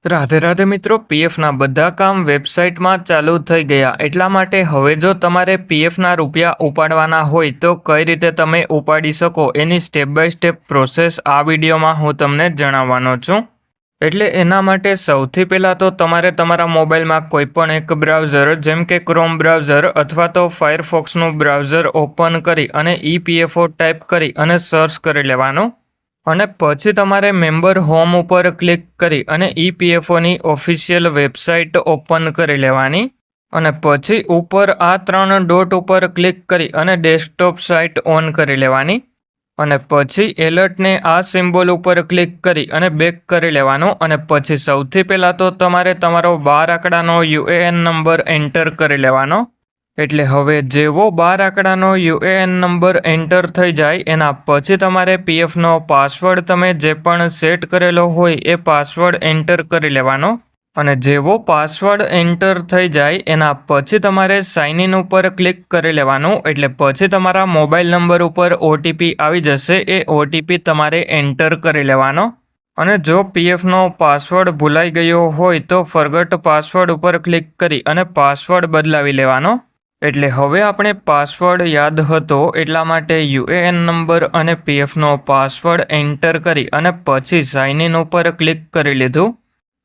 રાધે રાધે મિત્રો, પીએફના બધા કામ વેબસાઇટમાં ચાલુ થઈ ગયા. એટલા માટે હવે જો તમારે પીએફના રૂપિયા ઉપાડવાના હોય તો કઈ રીતે તમે ઉપાડી શકો એની સ્ટેપ બાય સ્ટેપ પ્રોસેસ આ વિડીયોમાં હું તમને જણાવવાનો છું. એટલે એના માટે સૌથી પહેલાં તો તમારે તમારા મોબાઈલમાં કોઈપણ એક બ્રાઉઝર જેમ કે ક્રોમ બ્રાઉઝર અથવા તો ફાયરફોક્સનું બ્રાઉઝર ઓપન કરી અને EPFO ટાઈપ કરી અને સર્ચ કરી લેવાનું. અને પછી તમારે મેમ્બર હોમ ઉપર ક્લિક કરી અને EPFOની ઓફિશિયલ વેબસાઇટ ઓપન કરી લેવાની. અને પછી ઉપર આ 3 ડોટ ઉપર ક્લિક કરી અને ડેસ્કટોપ સાઇટ ઓન કરી લેવાની. અને પછી એલર્ટને આ સિમ્બોલ ઉપર ક્લિક કરી અને બેક કરી લેવાનો. અને પછી સૌથી પહેલાં તો તમારે તમારો 12 આંકડાનો UAN નંબર એન્ટર કરી લેવાનો. એટલે હવે જેવો 12 આંકડાનો UAN નંબર એન્ટર થઈ જાય એના પછી તમારે PFનો પાસવર્ડ તમે જે પણ સેટ કરેલો હોય એ પાસવર્ડ એન્ટર કરી લેવાનો. અને જેવો પાસવર્ડ એન્ટર થઈ જાય એના પછી તમારે સાઇન ઇન ઉપર ક્લિક કરી લેવાનું. એટલે પછી તમારા મોબાઈલ નંબર ઉપર OTP આવી જશે. એ OTP તમારે એન્ટર કરી લેવાનો. અને જો PFનો પાસવર્ડ ભૂલાઈ ગયો હોય તો ફોરગોટ પાસવર્ડ ઉપર ક્લિક કરી અને પાસવર્ડ બદલાવી લેવાનો. એટલે હવે આપણે પાસવર્ડ યાદ હતો એટલા માટે UAN નંબર અને PFનો પાસવર્ડ એન્ટર કરી અને પછી સાઇન ઇન ઉપર ક્લિક કરી લીધું.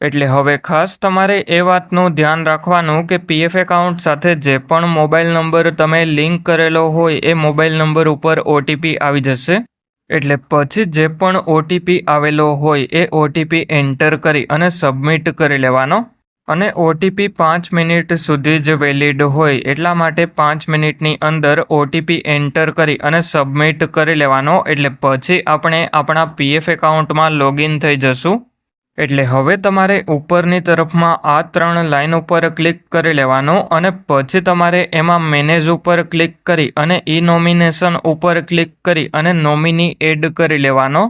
એટલે હવે ખાસ તમારે એ વાતનું ધ્યાન રાખવાનું કે PF એકાઉન્ટ સાથે જે પણ મોબાઈલ નંબર તમે લિંક કરેલો હોય એ મોબાઈલ નંબર ઉપર OTP આવી જશે. એટલે પછી જે પણ OTP આવેલો હોય એ OTP એન્ટર કરી અને સબમિટ કરી લેવાનો. અને OTP 5 મિનિટ સુધી જ વેલિડ હોય એટલા માટે 5 મિનિટની અંદર OTP એન્ટર કરી અને સબમિટ કરી લેવાનો. એટલે પછી આપણે આપણા PF એકાઉન્ટમાં લોગિન થઈ જશું. એટલે હવે તમારે ઉપરની તરફમાં આ 3 લાઇન ઉપર ક્લિક કરી લેવાનો. અને પછી તમારે એમાં મેનેજ ઉપર ક્લિક કરી અને નોમિનેશન ઉપર ક્લિક કરી અને નોમિની એડ કરી લેવાનો.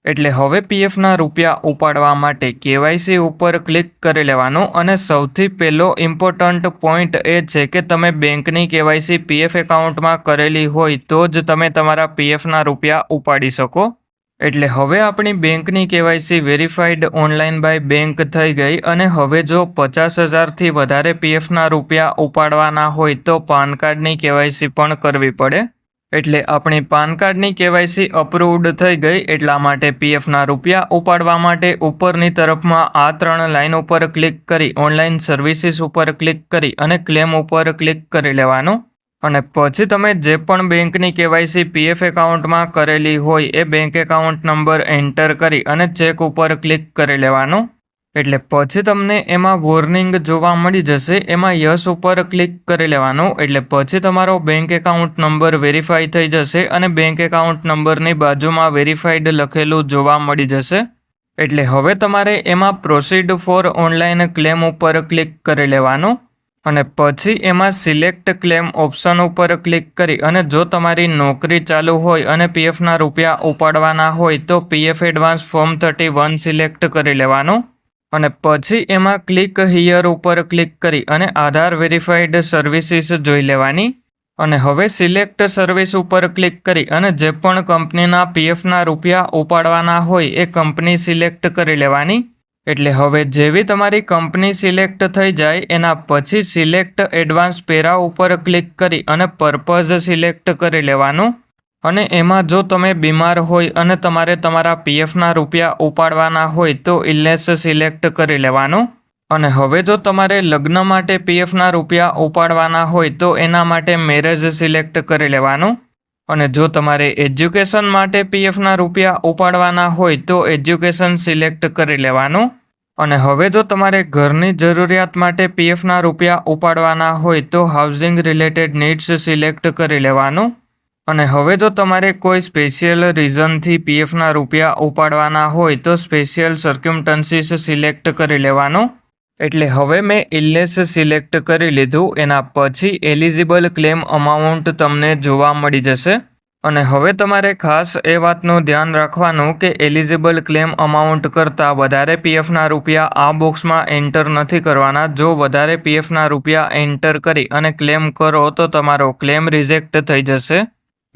એટલે હવે PFના રૂપિયા ઉપાડવા માટે KYC ઉપર ક્લિક કરી લેવાનું. અને સૌથી પહેલો ઇમ્પોર્ટન્ટ પોઈન્ટ એ છે કે તમે બેંકની KYC PF એકાઉન્ટમાં કરેલી હોય તો જ તમે તમારા PFના રૂપિયા ઉપાડી શકો. એટલે હવે આપણી બેંકની KYC verified online by bank થઈ ગઈ. અને હવે જો 50,000થી વધારે PFના રૂપિયા ઉપાડવાના હોય તો પાન કાર્ડની KYC પણ કરવી પડે. એટલે આપણી પાન કાર્ડની KYC અપ્રૂવડ થઈ ગઈ. એટલા માટે PFના રૂપિયા ઉપાડવા માટે ઉપરની તરફમાં આ 3 લાઇન ઉપર ક્લિક કરી ઓનલાઈન સર્વિસીસ ઉપર ક્લિક કરી અને ક્લેમ ઉપર ક્લિક કરી લેવાનું. અને પછી તમે જે પણ બેંકની KYC PF એકાઉન્ટમાં કરેલી હોય એ બેંક એકાઉન્ટ નંબર એન્ટર કરી અને ચેક ઉપર ક્લિક કરી લેવાનું. એટલે પછી તમને એમાં વોર્નિંગ જોવા મળી જશે. એમાં યસ ઉપર ક્લિક કરી લેવાનું. એટલે પછી તમારો બેંક એકાઉન્ટ નંબર વેરીફાઈ થઈ જશે અને બેંક એકાઉન્ટ નંબરની બાજુમાં વેરીફાઈડ લખેલું જોવા મળી જશે. એટલે હવે તમારે એમાં પ્રોસીડ ફોર ઓનલાઈન ક્લેમ ઉપર ક્લિક કરી લેવાનું. અને પછી એમાં સિલેક્ટ ક્લેમ ઓપ્શન ઉપર ક્લિક કરી અને જો તમારી નોકરી ચાલુ હોય અને PFના રૂપિયા ઉપાડવાના હોય તો PF એડવાન્સ ફોર્મ 31 સિલેક્ટ કરી લેવાનું. અને પછી એમાં ક્લિક હિયર ઉપર ક્લિક કરી અને આધાર વેરીફાઈડ સર્વિસીસ જોઈ લેવાની. અને હવે સિલેક્ટ સર્વિસ ઉપર ક્લિક કરી અને જે પણ કંપનીના PFના રૂપિયા ઉપાડવાના હોય એ કંપની સિલેક્ટ કરી લેવાની. એટલે હવે જેવી તમારી કંપની સિલેક્ટ થઈ જાય એના પછી સિલેક્ટ એડવાન્સ પેરા ઉપર ક્લિક કરી અને પર્પઝ સિલેક્ટ કરી લેવાનું. અને એમાં જો તમે બીમાર હોય અને તમારે તમારા PFના રૂપિયા ઉપાડવાના હોય તો ઇલનેસ સિલેક્ટ કરી લેવાનું. અને હવે જો તમારે લગ્ન માટે PFના રૂપિયા ઉપાડવાના હોય તો એના માટે મેરેજ સિલેક્ટ કરી લેવાનું. અને જો તમારે એજ્યુકેશન માટે PFના રૂપિયા ઉપાડવાના હોય તો એજ્યુકેશન સિલેક્ટ કરી લેવાનું. અને હવે જો તમારે ઘરની જરૂરિયાત માટે PFના રૂપિયા ઉપાડવાના હોય તો હાઉસિંગ રિલેટેડ નીડ્સ સિલેક્ટ કરી લેવાનું. અને હવે જો તમારે કોઈ સ્પેશિયલ રીઝનથી PFના રૂપિયા ઉપાડવાના હોય તો સ્પેશિયલ સર્ક્યુમસ્ટન્સીસ સિલેક્ટ કરી લેવાનું. એટલે હવે મેં ઇલનેસ સિલેક્ટ કરી લીધું. એના પછી એલિજિબલ ક્લેમ અમાઉન્ટ તમને જોવા મળી જશે. અને હવે તમારે ખાસ એ વાતનું ધ્યાન રાખવાનું કે એલિજિબલ ક્લેમ અમાઉન્ટ કરતાં વધારે PFના રૂપિયા આ બોક્સમાં એન્ટર નથી કરવાના. જો વધારે PFના રૂપિયા એન્ટર કરી અને ક્લેમ કરો તો તમારો ક્લેમ રિજેક્ટ થઈ જશે.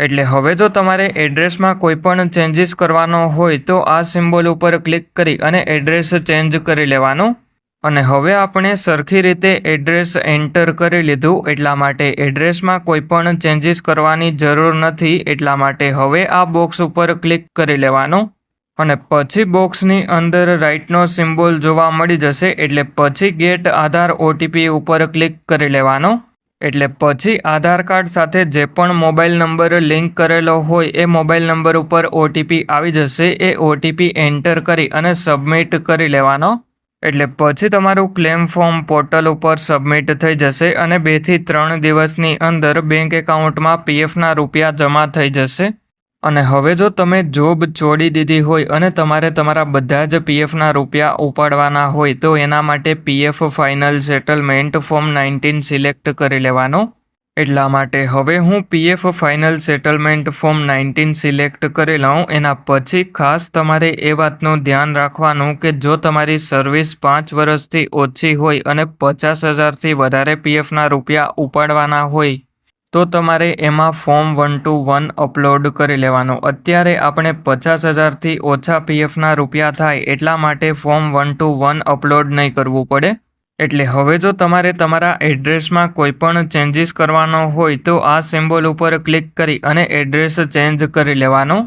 એટલે હવે જો તમારે એડ્રેસમાં કોઈ પણ ચેન્જીસ કરવાનો હોય તો આ સિમ્બોલ ઉપર ક્લિક કરી અને એડ્રેસ ચેન્જ કરી લેવાનું. અને હવે આપણે સરખી રીતે એડ્રેસ એન્ટર કરી લીધું, એટલા માટે એડ્રેસમાં કોઈ પણ ચેન્જીસ કરવાની જરૂર નથી. એટલા માટે હવે આ બોક્સ ઉપર ક્લિક કરી લેવાનું અને પછી બોક્સની અંદર રાઇટનો સિમ્બોલ જોવા મળી જશે. એટલે પછી ગેટ આધાર ઓટીપી ઉપર ક્લિક કરી લેવાનો. એટલે પછી આધાર કાર્ડ સાથે જે પણ મોબાઈલ નંબર લિંક કરેલો હોય એ મોબાઈલ નંબર ઉપર ઓટીપી આવી જશે. એ ઓટીપી એન્ટર કરી અને સબમિટ કરી લેવાનો. એટલે પછી તમારું ક્લેમ ફોર્મ પોર્ટલ ઉપર સબમિટ થઈ જશે અને 2 થી 3 દિવસની અંદર બેંક એકાઉન્ટમાં પીએફના રૂપિયા જમા થઈ જશે. અને હવે જો તમે જોબ છોડી દીધી હોય અને તમારે તમારા બધા જ પીએફના રૂપિયા ઉપાડવાના હોય તો એના માટે PF final settlement form 19 select કરી લેવાનો. એટલા માટે હવે હું PF final settlement form 19 select કરી લઉં. એના પછી ખાસ તમારે એ વાતનું ધ્યાન રાખવાનું કે જો તમારી સર્વિસ 5 વર્ષથી ઓછી હોય અને 50,000થી વધારે પીએફના રૂપિયા ઉપાડવાના હોય તો તમારે એમાં ફોર્મ 121 અપલોડ કરી લેવાનું. અત્યારે આપણે 50,000થી ઓછા પીએફના રૂપિયા થાય એટલા માટે ફોર્મ 121 અપલોડ નહીં કરવું પડે. એટલે હવે જો તમારે તમારા એડ્રેસમાં કોઈ પણ ચેન્જીસ કરવાનો હોય તો આ સિમ્બોલ ઉપર ક્લિક કરી અને એડ્રેસ ચેન્જ કરી લેવાનો.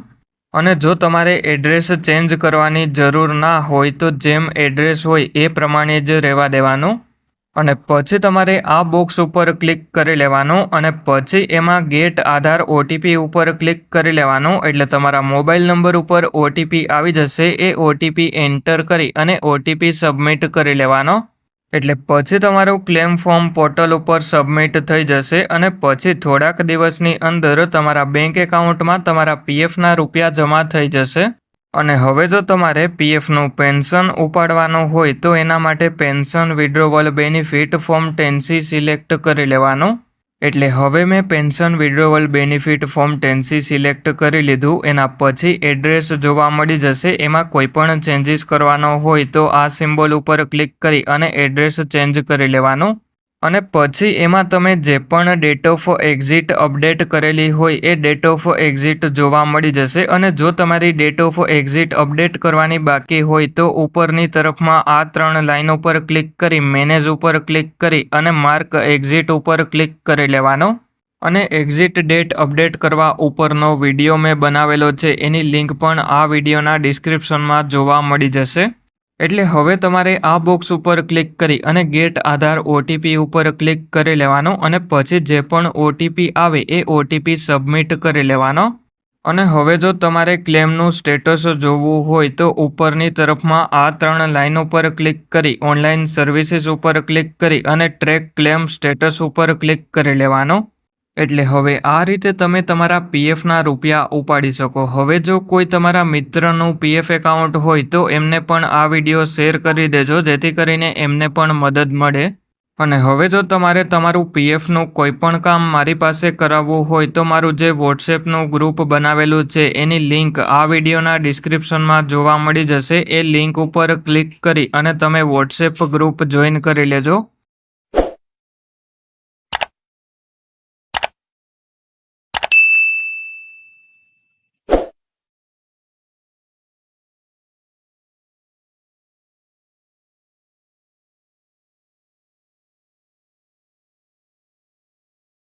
અને જો તમારે એડ્રેસ ચેન્જ કરવાની જરૂર ના હોય તો જેમ એડ્રેસ હોય એ પ્રમાણે જ રહેવા દેવાનું. અને પછી તમારે આ બોક્સ ઉપર ક્લિક કરી લેવાનું અને પછી એમાં ગેટ આધાર ઓટીપી ઉપર ક્લિક કરી લેવાનું. એટલે તમારા મોબાઈલ નંબર ઉપર ઓટીપી આવી જશે. એ ઓટીપી એન્ટર કરી અને ઓટીપી સબમિટ કરી લેવાનો. એટલે પછી તમારું ક્લેમ ફોર્મ પોર્ટલ ઉપર સબમિટ થઈ જશે અને પછી થોડાક દિવસની અંદર તમારા બેંક એકાઉન્ટમાં તમારા પીએફના રૂપિયા જમા થઈ જશે. અને હવે જો તમારે પીએફનું પેન્શન ઉપાડવાનું હોય તો એના માટે pension withdrawal benefit form 10C select કરી લેવાનું. એટલે હવે મેં pension withdrawal benefit form 10C select કરી લીધું. એના પછી એડ્રેસ જોવા મળી જશે. એમાં કોઈ પણ ચેન્જીસ કરવાનો હોય તો આ સિમ્બોલ ઉપર ક્લિક કરી અને એડ્રેસ ચેન્જ કરી લેવાનું. અને પછી એમાં તમે જે પણ ડેટ ઓફ એક્ઝિટ અપડેટ કરેલી હોય એ ડેટ ઓફ એક્ઝિટ જોવા મળી જશે. અને જો તમારી ડેટ ઓફ એક્ઝિટ અપડેટ કરવાની બાકી હોય તો ઉપરની તરફમાં આ 3 લાઈન ઉપર ક્લિક કરી મેનેજ ઉપર ક્લિક કરી અને માર્ક એક્ઝિટ ઉપર ક્લિક કરી લેવાનો. અને એક્ઝિટ ડેટ અપડેટ કરવા ઉપરનો વિડીયો મેં બનાવેલો છે, એની લિંક પણ આ વિડીયોના ડિસ્ક્રિપ્શનમાં જોવા મળી જશે. એટલે હવે તમારે આ બોક્સ ઉપર ક્લિક કરી અને ગેટ આધાર ઓટીપી ઉપર ક્લિક કરી લેવાનો અને પછી જે પણ ઓટીપી આવે એ ઓટીપી સબમિટ કરી લેવાનો. અને હવે જો તમારે ક્લેમનું સ્ટેટસ જોવું હોય તો ઉપરની તરફમાં આ 3 લાઈન ઉપર ક્લિક કરી ઓનલાઈન સર્વિસીસ ઉપર ક્લિક કરી અને ટ્રેક ક્લેમ સ્ટેટસ ઉપર ક્લિક કરી લેવાનો. એટલે હવે આ રીતે તમે તમારા પીએફના રૂપિયા ઉપાડી શકો. હવે જો કોઈ તમારા મિત્રનું પીએફ એકાઉન્ટ હોય તો એમને પણ આ વિડીયો શેર કરી દેજો જેથી કરીને એમને પણ મદદ મળે. અને હવે જો તમારે તમારું પીએફનું કોઈ પણ કામ મારી પાસે કરાવવું હોય તો મારું જે વોટ્સએપનું ગ્રુપ બનાવેલું છે એની લિંક આ વિડીયોના ડિસ્ક્રિપ્શનમાં જોવા મળી જશે. એ લિંક ઉપર ક્લિક કરી અને તમે વોટ્સએપ ગ્રુપ જોઈન કરી લેજો.